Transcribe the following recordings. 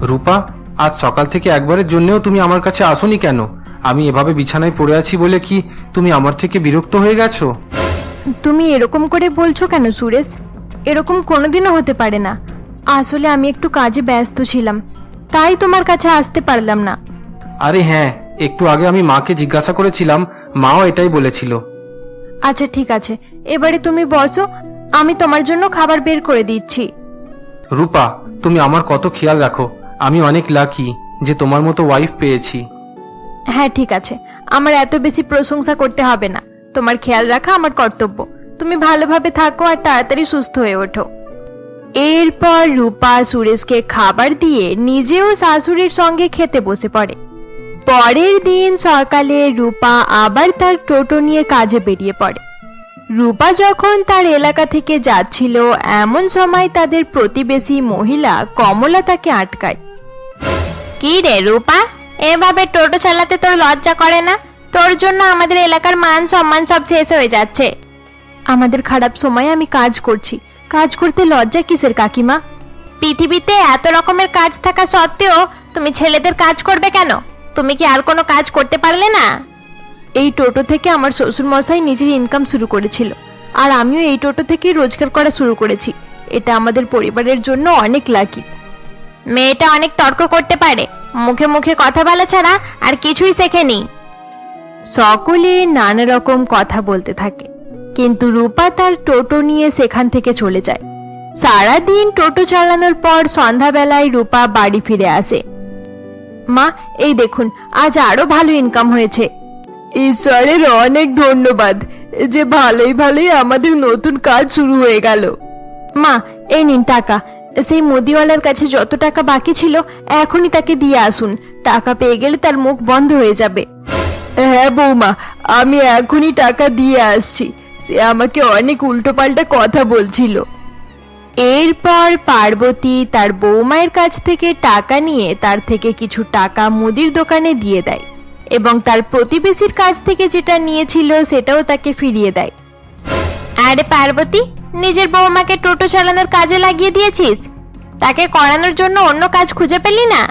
রূপা, আজ সকাল থেকে একবারের জন্যও তুমি আমার কাছে আসোনি কেন? আমি এভাবে বিছানায় পড়ে আছি বলে কি তুমি আমার থেকে বিরক্ত হয়ে গেছো? তুমি এরকম করে বলছো কেন সুরেশ? এরকম কোনোদিনও হতে পারে না। আসলে আমি একটু কাজে ব্যস্ত ছিলাম, তাই তোমার কাছে আসতে পারলাম না। আরে হ্যাঁ, একটু আগে আমি মাকে জিজ্ঞাসা করেছিলাম, মাও এটাই বলেছিল। আচ্ছা ঠিক আছে, এবারে তুমি বসো, আমি তোমার জন্য খাবার বের করে দিচ্ছি। রূপা, তুমি আমার কত খেয়াল রাখো। আমি অনেক লাকি যে তোমার মতো ওয়াইফ পেয়েছি। হ্যাঁ ঠিক আছে, আমার এত বেশি প্রশংসা করতে হবে না। তোমার খেয়াল রাখা আমার কর্তব্য। তুমি ভালোভাবে থাকো আর তাড়াতাড়ি সুস্থ হয়ে ওঠো। এরপর রূপা সুরেশকে খাবার দিয়ে নিজেও শাশুড়ির সঙ্গে খেতে বসে পড়ে। পরের দিন সকালে রূপা আবার তার টোটো নিয়ে কাজে বেরিয়ে পড়ে। রূপা যখন তার এলাকা থেকে যাচ্ছিল, এমন সময় তাদের প্রতিবেশী মহিলা কমলা তাকে আটকায়। কি রে রূপা, এভাবে টোটো চালাতে তোর লজ্জা করে না? তোর জন্য আমাদের এলাকার মান সম্মান সব শেষ হয়ে যাচ্ছে। আমাদের খারাপ সময়ে আমি কাজ করছি, কাজ করতে লজ্জা কিসের কাকিমা? পৃথিবীতে এত রকমের কাজ থাকা সত্ত্বেও তুমি ছেলেদের কাজ করবে কেন? তুমি কি আর কোনো কাজ করতে পারলে না? এই টোটো থেকে আমার শ্বশুর মশাই নিজের ইনকাম শুরু করেছিল, আর আমিও এই টোটো থেকেই রোজগার করা শুরু করেছি। এটা আমাদের পরিবারের জন্য অনেক লাকি। মেয়েটা অনেক তর্ক করতে পারে, মুখে মুখে কথা বলা ছাড়া আর কিছুই শেখেনি। সকলে নানা রকম কথা বলতে থাকে, কিন্তু রূপা তার টোটো নিয়ে সেখান থেকে চলে যায়। সারাদিন টোটো চালানোর পর সন্ধ্যাবেলায় রূপা বাড়ি ফিরে আসে। মা, এই দেখুন, আজ আরো ভালো ইনকাম হয়েছে। ঈশ্বরের অনেক ধন্যবাদ যে ভালোই ভালোই আমাদের নতুন কাজ শুরু হয়ে গেল। মা, এই নিন টাকা। সেই মুদিওয়ালার কাছে যত টাকা বাকি ছিল এখনই তাকে দিয়ে আসুন। টাকা পেয়ে গেলে তার মুখ বন্ধ হয়ে যাবে। হ্যাঁ বৌমা, আমি এখনই টাকা দিয়ে আসছি। সে আমাকে অনেক উল্টোপাল্টা কথা বলছিল। এরপর পার্বতী তার বৌমায়ের কাছ থেকে টাকা নিয়ে তার থেকে কিছু টাকা মুদির দোকানে দিয়ে দেয় এবং তার প্রতিবেশীর কাছ থেকে যেটা নিয়েছিল সেটাও তাকে ফিরিয়ে দেয়। আরে পার্বতী, নিজের বৌমাকে টোটো চালানোর কাজে লাগিয়ে দিয়েছিস, তাকে করানোর জন্য অন্য কাজ খুঁজে পেলি না?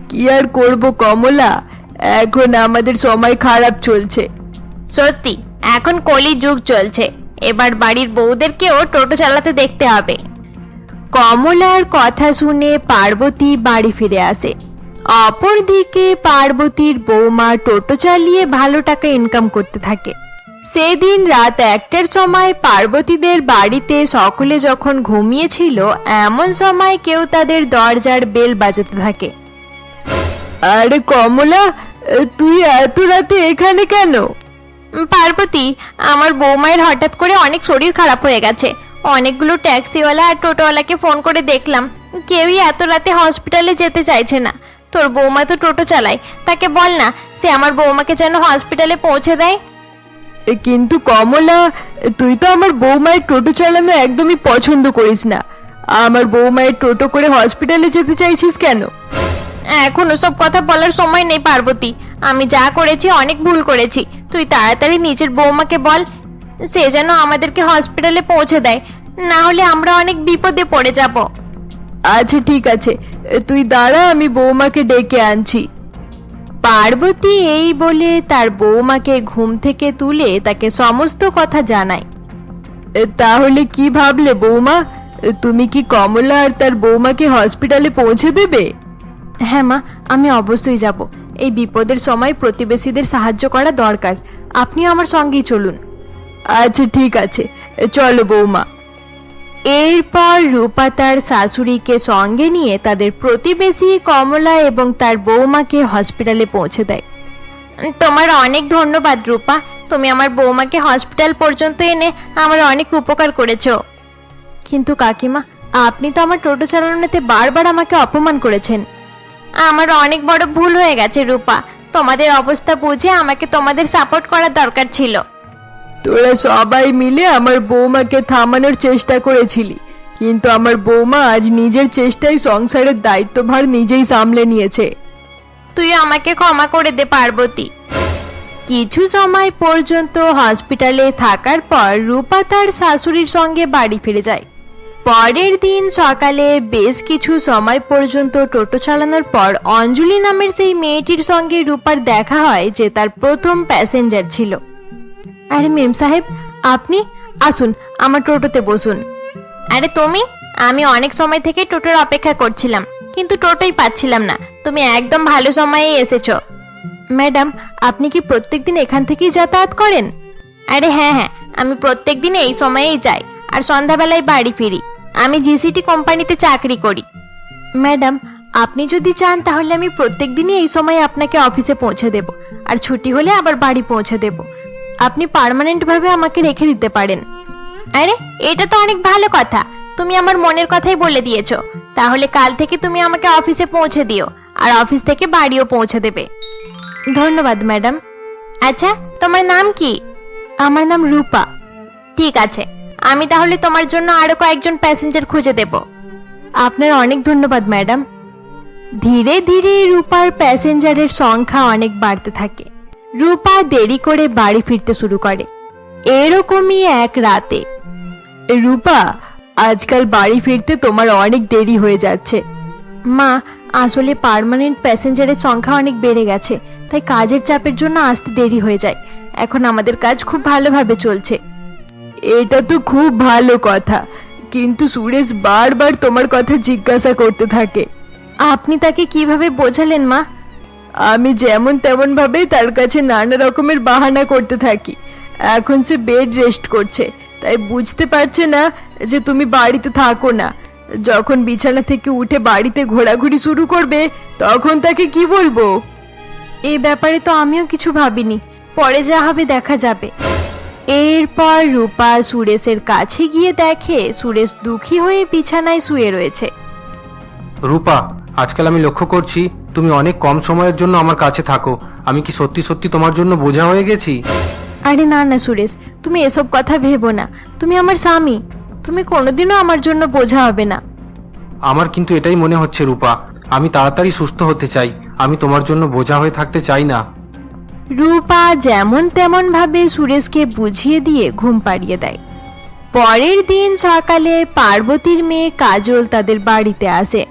কি আর করব কমলা, এখন আমাদের সময় খারাপ চলছে। সত্যি, এখন কলি যুগ চলছে, এবার বাড়ির বউদেরকেও টোটো চালাতে দেখতে হবে। কমলার কথা শুনে পার্বতী বাড়ি ফিরে আসে। অপরদিকে পার্বতীর বৌমা টোটো চালিয়ে ভালো টাকা ইনকাম করতে থাকে। সেদিন রাত 1টার সময় পার্বতীদের বাড়িতে সকলে যখন ঘুমিয়েছিল, এমন সময় কেউ তাদের দরজার বেল বাজাতে থাকে। আরে কমলা, তুই এত রাতে এখানে কেন? পার্বতী, আমার বৌমায়ের হঠাৎ করে অনেক শরীর খারাপ হয়ে গেছে। অনেকগুলো ট্যাক্সিওয়ালা আর টোটোওয়ালাকে ফোন করে দেখলাম, কেউই এত রাতে হসপিটালে যেতে চাইছে না। তোর বৌমা তো টোটো চালায়, তাকে বল না সে আমার বৌমাকে যেন হসপিটালে পৌঁছে দেয়। কিন্তু কমলা, তুই তো আমার বৌমায়ের টোটো চালানো একদমই পছন্দ করিস না। আমার বৌমায়ের টোটো করে হসপিটালে যেতে চাইছিস কেন? এখন ওসব কথা বলার সময় নেই পার্বতী, আমি যা করেছি অনেক ভুল করেছি। তুই তাড়াতাড়ি নিজের বৌমাকে বল সে যেন আমাদেরকে হসপিটালে পৌঁছে দেয়, না হলে আমরা অনেক বিপদে পড়ে যাব। আচ্ছা ঠিক আছে, তুই দাঁড়া, আমি বৌমাকে ডেকে আনছি। পার্বতী এই বলে তার বৌমাকে ঘুম থেকে তুলে তাকে সমস্ত কথা জানায়। তাহলে কি ভাবলে বৌমা, তুমি কি কমলা আর তার বৌমাকে হসপিটালে পৌঁছে দেবে? হ্যাঁ মা, আমি অবশ্যই যাব। এই বিপদের সময় প্রতিবেশীদের সাহায্য করা দরকার। আপনিও আমার সঙ্গেই চলুন। আচ্ছা ঠিক আছে, চলো বৌমা। এরপর রূপা তার শাশুড়িকে সঙ্গে নিয়ে তাদের প্রতিবেশী কমলা এবং তার বৌমাকে হসপিটালে পৌঁছে দেয়। তোমার অনেক ধন্যবাদ রূপা, তুমি আমার বৌমাকে হসপিটাল পর্যন্ত এনে আমার অনেক উপকার করেছো। কিন্তু কাকিমা, আপনি তো আমার টোটো চালানোতে বারবার আমাকে অপমান করেছেন। আমার অনেক বড় ভুল হয়ে গেছে রূপা, তোমাদের অবস্থা বুঝে আমাকে তোমাদের সাপোর্ট করার দরকার ছিল। তোরা সবাই মিলে আমার বৌমাকে থামানোর চেষ্টা করেছিলি, কিন্তু আমার বৌমা আজ নিজের চেষ্টায় সংসারের দায়িত্বভার নিজেই সামলে নিয়েছে। তুই আমাকে ক্ষমা করে দে পার্বতী। কিছু সময় পর্যন্ত হসপিটালে থাকার পর রূপা তার শাশুড়ির সঙ্গে বাড়ি ফিরে যায়। পরের দিন সকালে বেশ কিছু সময় পর্যন্ত টোটো চালানোর পর অঞ্জলি নামের সেই মেয়েটির সঙ্গে রূপার দেখা হয়, যে তার প্রথম প্যাসেঞ্জার ছিল। আরে মেম সাহেব, আপনি আসুন, আমার টোটোতে বসুন। আরে তুমি? আমি অনেক সময় থেকে টোটোর অপেক্ষা করছিলাম, কিন্তু টোটোই পাচ্ছিলাম না। তুমি একদম ভালো সময়ে এসেছো। ম্যাডাম, আপনি কি প্রত্যেকদিন এখান থেকেই যাতায়াত করেন? আরে হ্যাঁ হ্যাঁ, আমি প্রত্যেকদিন এই সময়েই যাই আর সন্ধ্যাবেলায় বাড়ি ফিরি। আমি জিসিটি কোম্পানিতে চাকরি করি। ম্যাডাম, আপনি যদি চান তাহলে আমি প্রত্যেকদিনই এই সময় আপনাকে অফিসে পৌঁছে দেব, আর ছুটি হলে আবার বাড়ি পৌঁছে দেব। আপনি পার্মানেন্ট ভাবে আমাকে রেখে দিতে পারেন। আরে এটা তো অনেক ভালো কথা, তুমি আমার মনের কথাই বলে দিয়েছো। তাহলে কাল থেকে তুমি আমাকে অফিসে পৌঁছে দিও, আর অফিস থেকে বাড়িও পৌঁছে দেবে। ধন্যবাদ ম্যাডাম। আচ্ছা, তোমার নাম কি? আমার নাম রূপা। ঠিক আছে, আমি তাহলে তোমার জন্য আরো কয়েকজন প্যাসেঞ্জার খুঁজে দেব। আপনার অনেক ধন্যবাদ ম্যাডাম। ধীরে ধীরে রূপার প্যাসেঞ্জারের সংখ্যা অনেক বাড়তে থাকে। রূপা দেরি করে বাড়ি ফিরতে শুরু করে। এরকমই এক রাতে, রূপা, আজকাল বাড়ি ফিরতে তোমার অনেক দেরি হয়ে যাচ্ছে। মা, আসলে পার্মানেন্ট প্যাসেঞ্জারের সংখ্যা অনেক বেড়ে গেছে, তাই কাজের চাপের জন্য আসতে দেরি হয়ে যায়। এখন আমাদের কাজ খুব ভালোভাবে চলছে। এটা তো খুব ভালো কথা, কিন্তু সুরেশ বারবার তোমার কথা জিজ্ঞাসা করতে থাকে। আপনি তাকে কিভাবে বোঝালেন মা? আমি যেমন তেমন ভাবে তার কাছে নানা রকমের বাহানা করতে থাকি। এখন সে বেড রেস্ট করছে, তাই বুঝতে পারছে না যে তুমি বাড়িতে থাকো না। যখন বিছানা থেকে উঠে বাড়িতে ঘোরাঘুরি শুরু করবে, তখন তাকে কি বলবো? এই ব্যাপারে তো আমিও কিছু ভাবিনি, পরে যা হবে দেখা যাবে। এরপর রূপা সুরেশের কাছে গিয়ে দেখে সুরেশ দুঃখী হয়ে বিছানায় শুয়ে রয়েছে। রূপা, আজকাল আমি লক্ষ্য করছি তুমি অনেক কম সময়ের জন্য আমার কাছে থাকো। আমি কি সত্যি সত্যি তোমার জন্য বোঝা হয়ে গেছি? আরে না না সুরেশ, তুমি এসব কথা ভেবো না। তুমি আমার স্বামী, তুমি কোনোদিনও আমার জন্য বোঝা হবে না। আমার কিন্তু এটাই মনে হচ্ছে রূপা, আমি তাড়াতাড়ি সুস্থ হতে চাই। আমি তোমার জন্য বোঝা হয়ে থাকতে চাই না। রূপা যেমন তেমন ভাবে সুরেশকে বুঝিয়ে দিয়ে ঘুম পাড়িয়ে দেয়। পরের দিন সকালে পার্বতীর মেয়ে কাজল তাদের বাড়িতে আসে।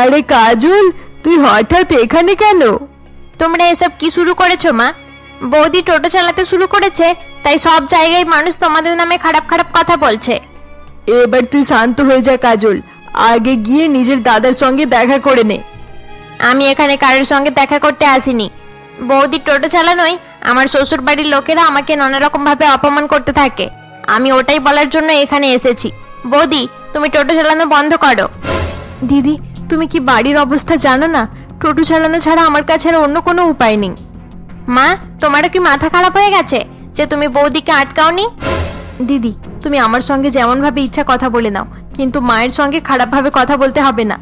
আরে কাজল, তুই হঠাৎ এখানে কেন? তোমরা এসব কি শুরু করেছো মা? বৌদি টোটো চালাতে শুরু করেছে, তাই সব জায়গায় মানুষ তোমাদের নামে খারাপ খারাপ কথা বলছে। এবার তুই শান্ত হয়ে যা কাজল, আগে গিয়ে নিজের দাদার সঙ্গে দেখা করে নে। আমি এখানে কারোর সঙ্গে দেখা করতে আসিনি। বৌদি টোটো চালানোই আমার শ্বশুর বাড়ির লোকেরা আমাকে নানা রকম ভাবে অপমান করতে থাকে। আমি ওটাই বলার জন্য এখানে এসেছি। বৌদি, তুমি টোটো চালানো বন্ধ করো। দিদি, তুমি কি বাড়ির অবস্থা জানো না? টোটো চালানো ছাড়া আমার কাছে আর অন্য কোনো উপায় নেই। মা, তোমারও কি মাথা খারাপ হয়ে গেছে যে তুমি বৌদিকে আটকাওনি? দিদি, তুমি আমার সঙ্গে যেমন ভাবে ইচ্ছা কথা বলে নাও, কিন্তু মায়ের সঙ্গে খারাপ ভাবে কথা বলতে হবে না।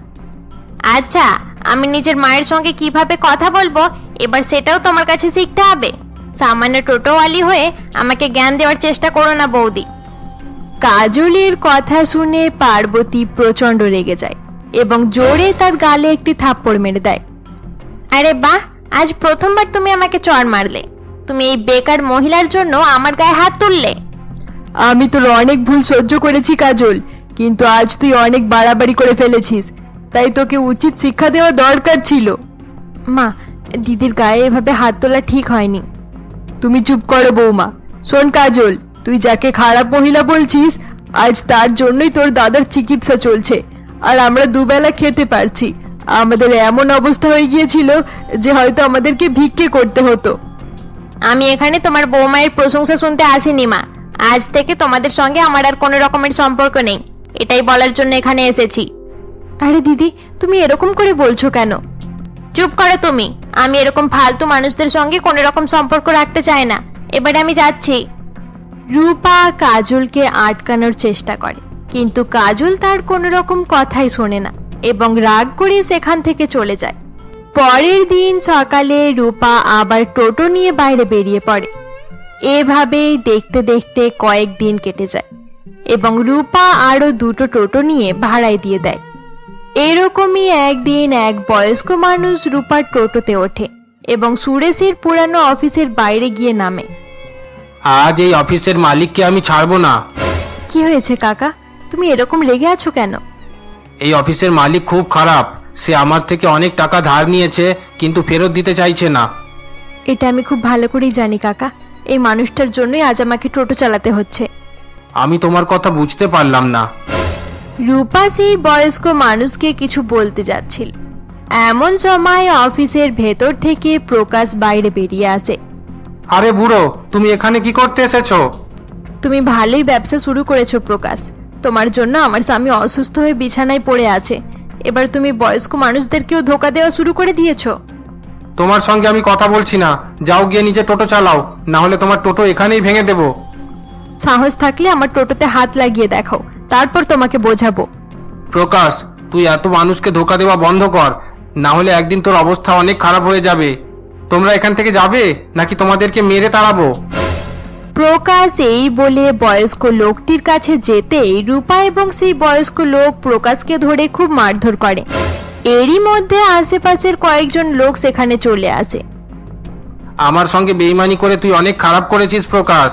আচ্ছা, আমি নিজের মায়ের সঙ্গে কিভাবে কথা বলবো এবার সেটাও তোমার কাছে শিখতে হবে। সামান্য টোটোওয়ালি হয়ে আমাকে জ্ঞান দেওয়ার চেষ্টা করো না বৌদি। কাজলের কথা শুনে পার্বতী প্রচন্ড রেগে যায় এবং জোরে তার গালে একটি থাপ্পড় মেরে দেয়। আরে বাহ, আজ প্রথমবার তুমি আমাকে চড় মারলে। তুমি এই বেকার মহিলার জন্য আমার গায়ে হাত তুললে। আমি তোর অনেক ভুল সহ্য করেছি কাজল, কিন্তু আজ তুই অনেক বাড়াবাড়ি করে ফেলেছিস, তাই তোকে উচিত শিক্ষা দেওয়া দরকার ছিল। মা, দিদির গায়ে এভাবে হাত তোলা ঠিক হয়নি। তুমি চুপ করো বৌমা। শোন কাজল, তুই যাকে খারাপ মহিলা বলছিস, আজ তার জন্যই তোর দাদার চিকিৎসা চলছে, আর আমরা দুবেলা খেতে পারছি। আমাদের এমন অবস্থা হয়ে গিয়েছিল যে হয়তো আমাদেরকে ভিক্ষে করতে হতো। আমি এখানে তোমার বৌমায়ের প্রশংসা শুনতে আসিনি মা। আজ থেকে তোমাদের সঙ্গে আমার আর কোনো রকমের সম্পর্ক নেই, এটাই বলার জন্য এখানে এসেছি। আরে দিদি, তুমি এরকম করে বলছো কেন? চুপ করো তুমি। আমি এরকম ফালতু মানুষদের সঙ্গে কোনো রকম সম্পর্ক রাখতে চাই না। এবারে আমি যাচ্ছি। রূপা কাজলকে আটকানোর চেষ্টা করে, কিন্তু কাজল তার কোনো রকম কথাই শোনে না এবং রাগ করে সেখান থেকে চলে যায়। পরের দিন সকালে রূপা আবার টোটো নিয়ে বাইরে বেরিয়ে পড়ে। এভাবেই দেখতে দেখতে কয়েকদিন কেটে যায় এবং রূপা আরো দুটো টোটো নিয়ে ভাড়ায় দিয়ে দেয়। এরকমই একদিন এক বয়স্ক মানুষ রূপার টোটোতে ওঠে এবং সুরেশের পুরানো অফিসের বাইরে গিয়ে নামে। আজ এই অফিসের মালিককে আমি ছাড়বো না। কি হয়েছে কাকা? তুমি এরকম রেগে আছো কেন? এই অফিসের মালিক খুব খারাপ। সে আমার থেকে অনেক টাকা ধার নিয়েছে, কিন্তু ফেরত দিতে চাইছে না। এটা আমি খুব ভালো করেই জানি কাকা। এই মানুষটার জন্যই আজ আমাকে টোটো চালাতে হচ্ছে। আমি তোমার কথা বুঝতে পারলাম না। রূপা সেই বয়স্ক মানুষকে কিছু বলতে যাচ্ছিল, এমন সময় অফিসের ভেতর থেকে প্রকাশ বাইরে বেরিয়ে আসে। আরে বুড়ো, তুমি এখানে কি করতে এসেছো? তুমি ভালোই ব্যবসা শুরু করেছো প্রকাশ। তোমার জন্য আমার স্বামী অসুস্থ হয়ে বিছানায় পড়ে আছে, এবার তুমি বয়স্ক মানুষদেরকেও ধোকা দেওয়া শুরু করে দিয়েছো। তোমার সঙ্গে আমি কথা বলছি না, যাও গিয়ে নিজে টোটো চালাও, না হলে তোমার টোটো এখানেই ভেঙে দেবো। সাহস থাকলে আমার টোটোতে হাত লাগিয়ে দেখাও, তারপর তোমাকে বোঝাবো। প্রকাশ, তুই এত মানুষকে ধোকা দেওয়া বন্ধ কর, না হলে একদিন তোর অবস্থা অনেক খারাপ হয়ে যাবে। তোমরা এখান থেকে যাবে নাকি তোমাদেরকে মেরে তাড়াবো? প্রকাশ এই বলে বয়স্ক লোকটির কাছে যেতেই রূপা এবং সেই বয়স্ক লোক প্রকাশকে ধরে খুব মারধর করে। এরই মধ্যে আশেপাশের কয়েকজন লোক সেখানে চলে আসে। আমার সঙ্গে বেইমানি করে তুই অনেক খারাপ করেছিস প্রকাশ।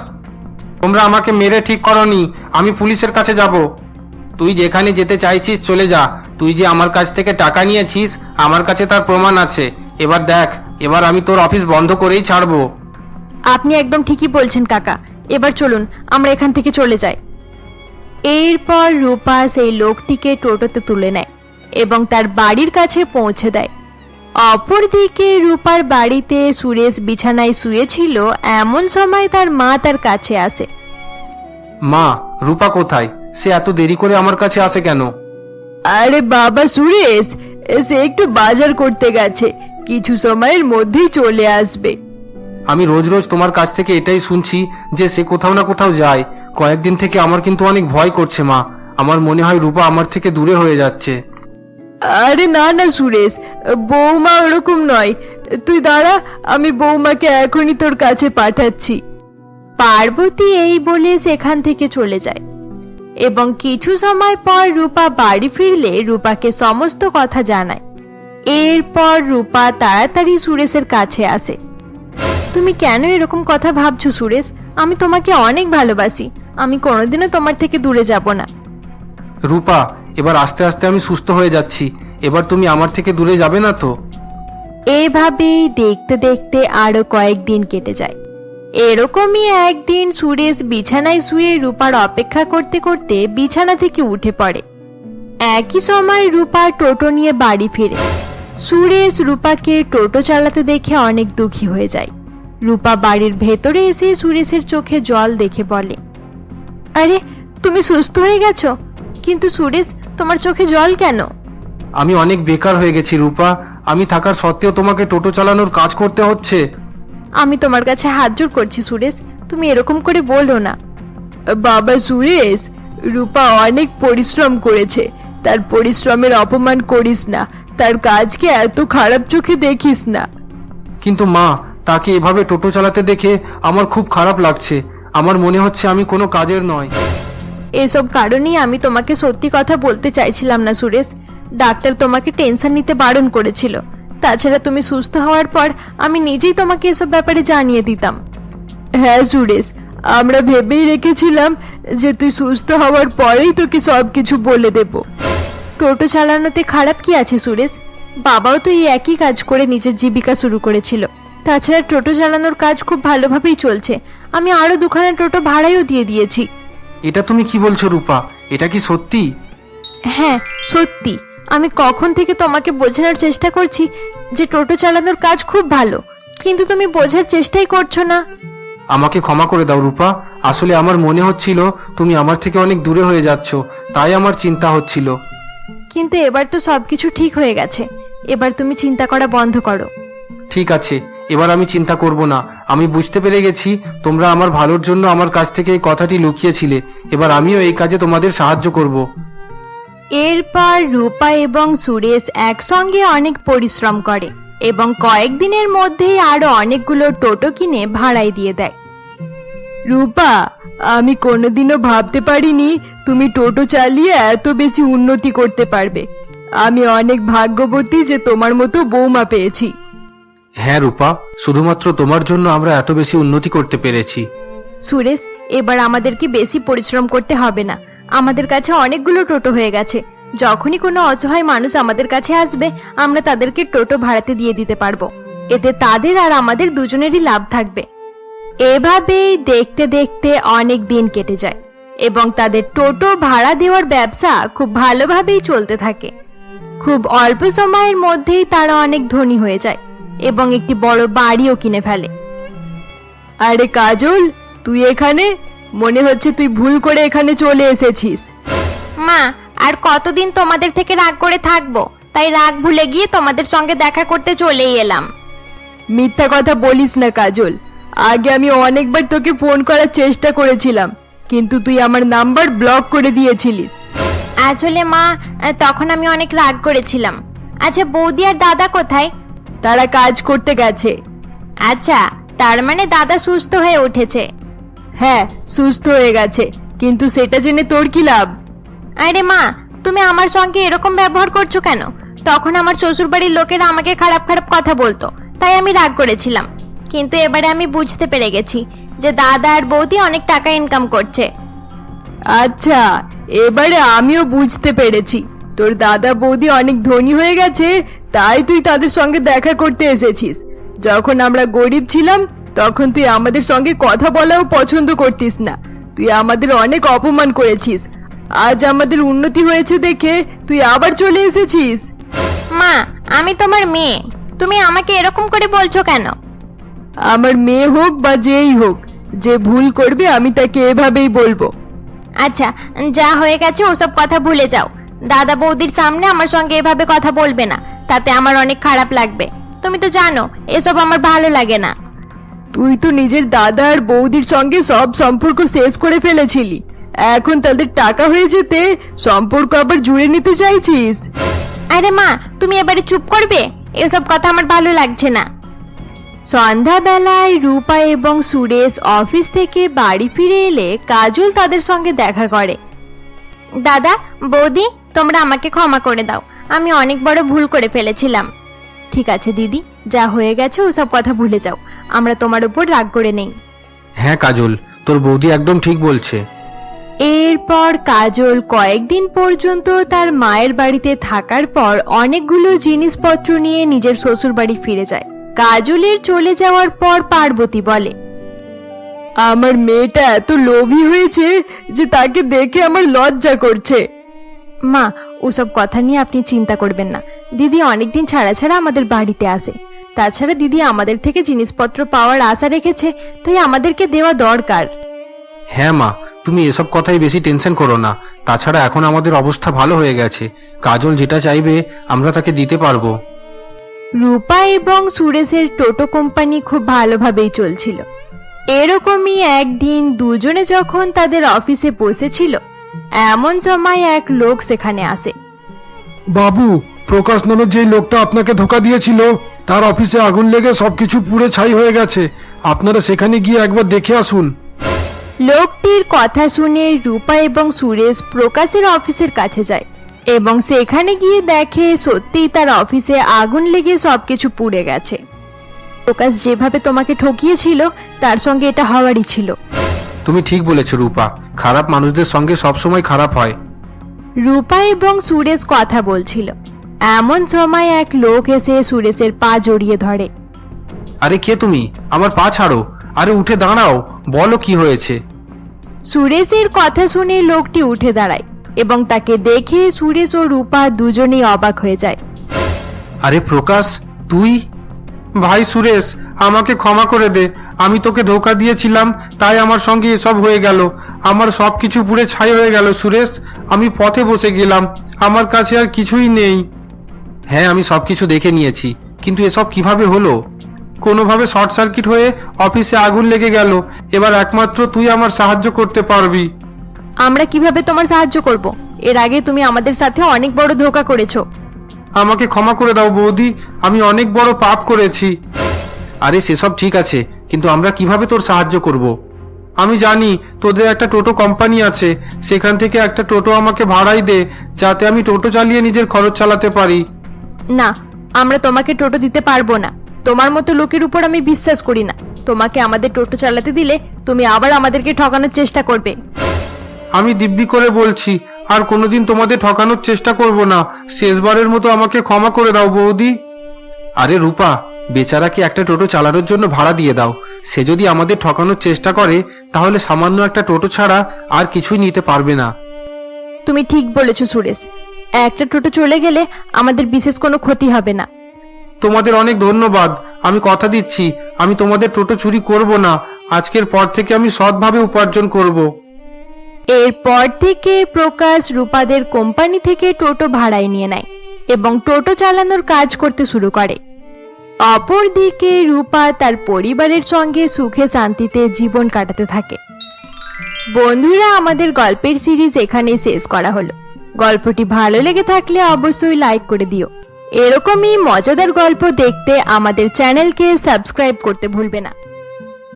তোমরা আমাকে মেরে ঠিক করনি, আমি পুলিশের কাছে যাব। তুই যেখানে যেতে চাইছিস চলে যা। তুই যে আমার কাছ থেকে টাকা নিয়েছিস, আমার কাছে তার প্রমাণ আছে। এবার দেখ, এবার আমি তোর অফিস বন্ধ করেই ছাড়বো। আপনি একদম ঠিকই বলছেন কাকা, এবার চলুন আমরা এখান থেকে চলে যাই। এরপর রূপা সেই লোকটিকে টোটোতে তুলে নেয় এবং তার বাড়ির কাছে পৌঁছে দেয়। অপরদিকে রূপার বাড়িতে সুরেশ বিছানায় শুয়েছিল, এমন সময় তার মা তার কাছে আসে। মা, রূপা কোথায়? সে এত দেরি করে আমার কাছে আসে কেন? আরে বাবা সুরেশ, সে একটু বাজার করতে গেছে, কিছু সময়ের মধ্যেই চলে আসবে। আমি রোজ রোজ তোমার কাছ থেকে এটাই শুনছি যে সে কোথাও না কোথাও যায়। কয়েকদিন থেকে আমার কিন্তু অনেক ভয় করছে মা। আমার মনে হয় রূপা আমার থেকে দূরে হয়ে যাচ্ছে। আরে না না সুরেশ, বৌমা ওরকম নয়। তুই দাঁড়া, আমি বৌমাকে এখনই তোর কাছে পাঠাচ্ছি। পার্বতী এই বলে সেখান থেকে চলে যায় এবং কিছু সময় পর রূপা বাড়ি ফিরলে রূপাকে সমস্ত কথা জানায়। এরপর রূপা তাড়াতাড়ি সুরেশের কাছে আসে। তুমি কেন এরকম কথা ভাবছো সুরেশ? আমি তোমাকে অনেক ভালোবাসি, আমি কোনোদিনও তোমার থেকে দূরে যাব না। রূপা, এবার আস্তে আস্তে আমি সুস্থ হয়ে যাচ্ছি, এবার তুমি আমার থেকে দূরে যাবে না তো? এভাবেই দেখতে দেখতে আরো কয়েকদিন কেটে যায়। এরকমই একদিন সুরেশ বিছানায় শুয়ে রূপার অপেক্ষা করতে করতে বিছানা থেকে উঠে পড়ে। একই সময় রূপা টোটো নিয়ে বাড়ি ফিরে। সুরেশ রূপাকে টোটো চালাতে দেখে অনেক দুঃখী হয়ে যায়। রূপা বাড়ির ভেতরে এসে সুরেশের চোখে জল দেখে বলে, আরে তুমি সুস্থ হয়ে গেছো? কিন্তু সুরেশ, তোমার চোখে জল কেন? আমি অনেক বেকার হয়ে গেছি রূপা। আমি থাকার সত্ত্বেও তোমাকে টোটো চালানোর কাজ করতে হচ্ছে। আমি তোমার কাছে হাত জোড় করছি সুরেশ, তুমি এরকম করে বলো না। বাবা সুরেশ, রূপা অনেক পরিশ্রম করেছে, তার পরিশ্রমের অপমান করিস না, তার কাজকে এত খারাপ চোখে দেখিস না। কিন্তু মা, তাকে এভাবে টোটো চালাতে দেখে আমার খুব খারাপ লাগছে। আমার মনে হচ্ছে আমি কোনো কাজের নয়। এসব কারণেই আমি তোমাকে সত্যি কথা বলতে চাইছিলাম না সুরেশ। ডাক্তার তোমাকে টেনশন নিতে বারণ করেছিল। তাছাড়া তুমি সুস্থ হওয়ার পর আমি নিজেই তোমাকে এসব ব্যাপারে জানিয়ে দিতাম। হ্যাঁ সুরেশ, আমরা ভেবেই রেখেছিলাম যে তুই সুস্থ হওয়ার পরেই তোকে সবকিছু বলে দেব। টোটো চালানোতে খারাপ কি আছে সুরেশ? বাবাও তো এই একই কাজ করে নিজের জীবিকা শুরু করেছিল। তাছাড়া টোটো চালানোর কাজ খুব ভালোভাবেই চলছে। আমি আরো দুখানা টোটো ভাড়াও দিয়ে দিয়েছি। এটা তুমি কি বলছো রূপা? এটা কি সত্যি? হ্যাঁ সত্যি। আমি কখন থেকে তোমাকে বোঝানোর চেষ্টা করছি যে টোটো চালানোর কাজ খুব ভালো, কিন্তু তুমি বোঝার চেষ্টাই করছো না। আমাকে ক্ষমা করে দাও রূপা। আসলে আমার মনে হচ্ছিল তুমি আমার থেকে অনেক দূরে হয়ে যাচ্ছ, তাই আমার চিন্তা হচ্ছিল। কিন্তু এবার তো সবকিছু ঠিক হয়ে গেছে, এবার তুমি চিন্তা করা বন্ধ করো। ঠিক আছে, এবার আমি চিন্তা করব না। আমি বুঝতে পেরে গেছি তোমরা আমার ভালোর জন্য আমার কাছ থেকে এই কথাটি লুকিয়েছিলে। এবার আমিও এই কাজে তোমাদের সাহায্য করব। এরপর রূপা এবং সুরেশ একসঙ্গে অনেক পরিশ্রম করে এবং কয়েকদিনের মধ্যেই আরো অনেকগুলো টোটো কিনে ভাড়ায় দিয়ে দেয়। রূপা, আমি কোনোদিনও ভাবতে পারিনি তুমি টোটো চালিয়ে এত বেশি উন্নতি করতে পারবে। আমি অনেক ভাগ্যবতী যে তোমার মতো বৌমা পেয়েছি। হ্যাঁ রূপা, শুধুমাত্র তোমার জন্য আমরা এত বেশি উন্নতি করতে পেরেছি। সুরেশ, এবার আমাদেরকে বেশি পরিশ্রম করতে হবে না। আমাদের কাছে অনেকগুলো টোটো হয়ে গেছে। যখনই কোনো অসহায় মানুষ আমাদের কাছে আসবে, আমরা তাদেরকে টোটো ভাড়াতে দিয়ে দিতে পারবো। এতে তাদের আর আমাদের দুজনেরই লাভ থাকবে। এভাবেই দেখতে দেখতে অনেক দিন কেটে যায় এবং তাদের টোটো ভাড়া দেওয়ার ব্যবসা খুব ভালোভাবেই চলতে থাকে। খুব অল্প সময়ের মধ্যেই তারা অনেক ধনী হয়ে যায় এবং একটি বড় বাড়িও কিনে ফেলে। আরে কাজল, তুই এখানে? মনে হচ্ছে তুই ভুল করে এখানে চলে এসেছিস। মা, আর কতদিন তোমাদের থেকে রাগ করে থাকবো, তাই রাগ ভুলে গিয়ে তোমাদের সঙ্গে দেখা করতে চলেই এলাম। মিথ্যা কথা বলিস না কাজল, আগে আমি অনেকবার তোকে ফোন করার চেষ্টা করেছিলাম, কিন্তু তুই আমার নাম্বার ব্লক করে দিয়েছিলিস। আসলে মা, তখন আমি অনেক রাগ করেছিলাম। আচ্ছা, বৌদি আর দাদা কোথায়? তারা কাজ করতে গেছে। আচ্ছা, তার মানে দাদা সুস্থ হয়ে উঠেছে? হ্যাঁ, সুস্থ হয়ে গেছে, কিন্তু সেটা জেনে তোর কি লাভ? আরে মা, তুমি আমার সঙ্গে এরকম ব্যবহার করছো কেন? তখন আমার শ্বশুরবাড়ির লোকেরা আমাকে খারাপ খারাপ কথা বলতো, তাই আমি রাগ করেছিলাম। কিন্তু এবারে আমি বুঝতে পেরে গেছি যে দাদা আর বৌদি অনেক টাকা ইনকাম করছে। আচ্ছা, এবারে আমিও বুঝতে পেরেছি তোর দাদা বৌদি অনেক ধনী হয়ে গেছে, তাই তুই তাদের সঙ্গে দেখা করতে এসেছিস। যখন আমরা গরিব ছিলাম তখন তুই আমাদের সঙ্গে কথা বলাও পছন্দ করতিস না। তুই আমাদের অনেক অপমান করেছিস। আজ আমাদের উন্নতি হয়েছে দেখে তুই আবার চলে এসেছিস। মা, আমি তোমার মেয়ে, তুমি আমাকে এরকম করে বলছো কেন? আমার মেয়ে হোক বা যেই হোক, যে ভুল করবে আমি তাকে এভাবেই বলবো। আচ্ছা, যা হয়ে গেছে ওসব কথা ভুলে যাও। দাদা বৌদির সামনে আমার সঙ্গে এভাবে কথা বলবে না, তাতে আমার অনেক খারাপ লাগবে। তুমি তো জানো এসব আমার ভালো লাগে না। তুই তো নিজের দাদা আর বৌদির সঙ্গে সব সম্পর্ক শেষ করে ফেলেছিলি, এখন তাদের টাকা হয়ে যেতে সম্পর্ক আবার জুড়ে নিতে চাইছিস? আরে মা, তুমি এবারে চুপ করবে? এসব কথা আমার ভালো লাগছে না। সন্ধ্যাবেলায় রূপা এবং সুরেশ অফিস থেকে বাড়ি ফিরে এলে কাজল তাদের সঙ্গে দেখা করে। দাদা, বৌদি, তোমরা আমাকে ক্ষমা করে দাও, আমি অনেক বড় ভুল করে ফেলেছিলাম। ঠিক আছে দিদি, যা হয়ে গেছে ওসব কথা ভুলে যাও, আমরা তোমার উপর রাগ করে নেই। হ্যাঁ কাজল, তোর বৌদি একদম ঠিক বলছে। এরপর কাজল কয়েকদিন পর্যন্ত তার মায়ের বাড়িতে থাকার পর অনেকগুলো জিনিসপত্র নিয়ে নিজের শ্বশুর বাড়ি ফিরে যায়। কাজলের চলে যাওয়ার পর পার্বতী বলে, আমার মেয়েটা এত লোভী হয়েছে যে তাকে দেখে আমার লজ্জা করছে। মা, ওসব কথা নিয়ে আপনি চিন্তা করবেন না। দিদি অনেকদিন ছাড়া ছাড়া আমাদের বাড়িতে আসে। তাছাড়া দিদি আমাদের থেকে জিনিসপত্র পাওয়ার আশা রেখেছে, তাই আমাদেরকে দেওয়া দরকার। হ্যাঁ মা, তুমি এসব কথাই বেশি টেনশন করো না। তাছাড়া এখন আমাদের অবস্থা ভালো হয়ে গেছে, কাজল যেটা চাইবে আমরা তাকে দিতে পারবো। রূপা এবং সুরেশের টোটো কোম্পানি খুব ভালোভাবেই চলছিল। এরকমই একদিন দুজনে যখন তাদের অফিসে বসেছিল, এমন সময় এক লোক সেখানে আসে। বাবু, প্রকাশ নামের যে লোকটা আপনাকে ধোকা দিয়েছিল তার অফিসে আগুন লেগে সবকিছু পুড়ে ছাই হয়ে গেছে, আপনারা সেখানে গিয়ে একবার দেখে আসুন। লোকটির কথা শুনে রূপা এবং সুরেশ প্রকাশের অফিসের কাছে যায় এবং সেখানে গিয়ে দেখে সত্যিই তার অফিসে আগুন লেগে সবকিছু পুড়ে গেছে। প্রকাশ যেভাবে তোমাকে ঠকিয়েছিল তার সঙ্গে এটা হওয়ারই ছিল। তুমি ঠিক বলেছো রূপা, খারাপ মানুষদের সঙ্গে সবসময় খারাপ হয়। রূপা এবং সুরেশ কথা বলছিল, এমন সময় এক লোক এসে সুরেশের পা জড়িয়ে ধরে। আরে কে তুমি? আমার পা ছাড়ো, আরে উঠে দাঁড়াও, বলো কি হয়েছে। সুরেশের কথা শুনে লোকটি উঠে দাঁড়ায় এবং তাকে দেখে সুরেশ ও রূপা দুজনেই অবাক হয়ে যায়। আরে প্রকাশ, তুই? ভাই সুরেশ, আমাকে ক্ষমা করে দে, আমি তোকে ধোকা দিয়েছিলাম, তাই আমার সঙ্গে এসব হয়ে গেল। আমার সবকিছু পুড়ে ছাই হয়ে গেল সুরেশ, আমি পথে বসে গেলাম, আমার কাছে আর কিছুই নেই। হ্যাঁ, আমি সবকিছু দেখে নিয়েছি, কিন্তু এসব কিভাবে হলো? কোনোভাবে শর্ট সার্কিট হয়ে অফিসে আগুন লেগে গেল। এবার একমাত্র তুই আমার সাহায্য করতে পারবি। আমরা কিভাবে তোমার সাহায্য করব? এর আগে তুমি আমাদের সাথে অনেক বড় ধোঁকা করেছো। আমাকে ক্ষমা করে দাও বৌদি, আমি অনেক বড় পাপ করেছি। আরে সেসব ঠিক আছে, কিন্তু আমরা কিভাবে তোর সাহায্য করব? আমি জানি তোদের একটা টোটো কোম্পানি আছে, সেখান থেকে একটা টোটো আমাকে ভাড়াই দে, যাতে আমি টোটো চালিয়ে নিজের খরচ চালাতে পারি। না, আমরা তোমাকে টোটো দিতে পারবো না। তোমার মতো লোকের উপর আমি বিশ্বাস করি না। তোমাকে আমাদের টোটো চালাতে দিলে তুমি আবার আমাদেরকে ঠকানোর চেষ্টা করবে। আমি দিব্যি করে বলছি আর কোনোদিন তোমাদের ঠকানোর চেষ্টা করব না। শেষবারের মতো আমাকে ক্ষমা করে দাও বৌদি। আরে রূপা, বেচারাকে একটা টোটো চালানোর জন্য ভাড়া দিয়ে দাও। সে যদি আমাদের ঠকানোর চেষ্টা করে তাহলে সামান্য একটা টোটো ছাড়া আর কিছুই নিতে পারবে না। তুমি ঠিক বলেছো সুরেশ, একটা টোটো চলে গেলে আমাদের বিশেষ কোনো ক্ষতি হবে না। তোমাদের অনেক ধন্যবাদ। আমি কথা দিচ্ছি আমি তোমাদের টোটো চুরি করব না। আজকের পর থেকে আমি সৎভাবে উপার্জন করব। এরপর থেকে প্রকাশ রূপাদের কোম্পানি থেকে টোটো ভাড়ায় নিয়ে নেয় এবং টোটো চালানোর কাজ করতে শুরু করে। অপরদিকে রূপা তার পরিবারের সঙ্গে সুখে শান্তিতে জীবন কাটাতে থাকে। বন্ধুরা, আমাদের গল্পের সিরিজ এখানে শেষ করা হলো। গল্পটি ভালো লেগে থাকলে অবশ্যই লাইক করে দিও। এরকমই মজাদার গল্প দেখতে আমাদের চ্যানেলকে সাবস্ক্রাইব করতে ভুলবে না।